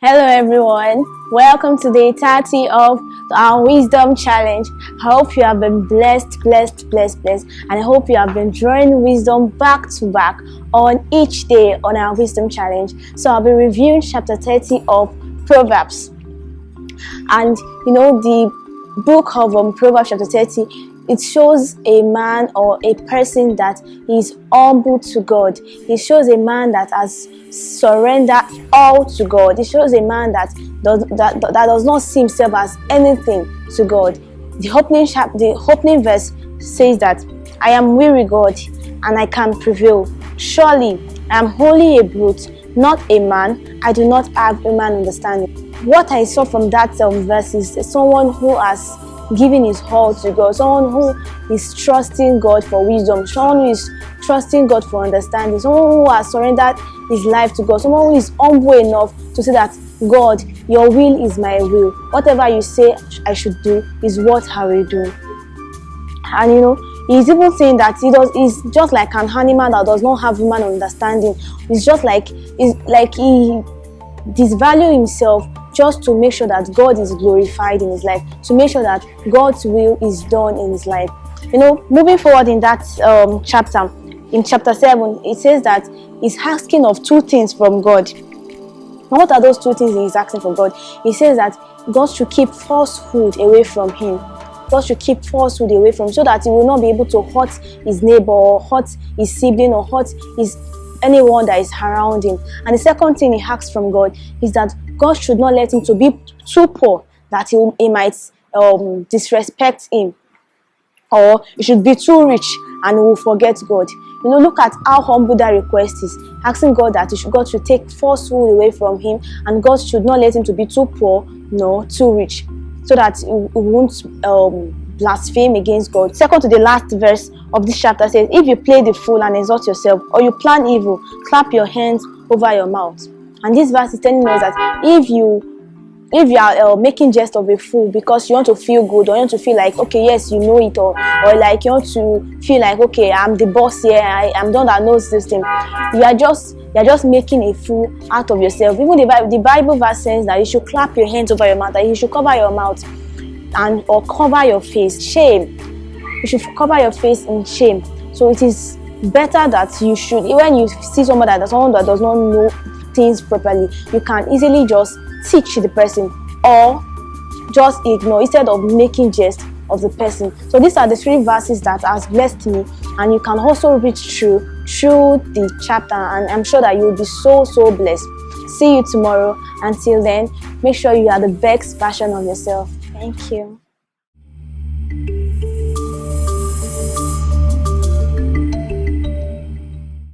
Hello everyone, welcome to day 30 of our Wisdom Challenge. I hope you have been blessed, and I hope you have been drawing wisdom back to back on each day on our Wisdom Challenge. So I'll be reviewing chapter 30 of Proverbs. And the book of Proverbs chapter 30, it shows a man or a person that is humble to God. It shows a man that has surrendered all to God. It shows a man that does not see himself as anything to God. The opening verse says that I am weary, God, and I can prevail. Surely I am wholly a brute, not a man. I do not have human understanding. What I saw from that verse is someone who has giving his all to God, someone who is trusting God for wisdom, someone who is trusting God for understanding, someone who has surrendered his life to God, someone who is humble enough to say that, God, your will is my will. Whatever you say I should do is what I will do. And he's even saying that he's just like an animal that does not have human understanding. It's just like he disvalues himself just to make sure that God is glorified in his life, to make sure that God's will is done in his life. Moving forward in that chapter, in chapter 7, it says that he's asking of two things from God. And what are those two things he's asking from God? He says that God should keep falsehood away from him. God should keep falsehood away from him so that he will not be able to hurt his neighbor or hurt his sibling or hurt anyone that is around him. And the second thing he asks from God is that God should not let him to be too poor that he might disrespect him, or he should be too rich and he will forget God. Look at how humble that request is, asking God that God should take falsehood away from him, and God should not let him to be too poor nor too rich, so that he won't blaspheme against God. Second to the last verse of this chapter says, if you play the fool and exalt yourself, or you plan evil, clap your hands over your mouth. And this verse is telling us that if you are making jest of a fool because you want to feel good, or you want to feel like, okay, yes, you know it, or like you want to feel like, okay, I'm the boss here, I'm the one that knows this thing, you're just making a fool out of yourself. Even the Bible verse says that you should clap your hands over your mouth, that you should cover your mouth or cover your face. Shame. You should cover your face in shame. So it is better that you should, when you see someone that does not know things properly, you can easily just teach the person or just ignore instead of making jest of the person. So these are the three verses that has blessed me, and you can also read through the chapter, and I'm sure that you'll be so blessed. See you tomorrow. Until then, make sure you are the best version of yourself. Thank you.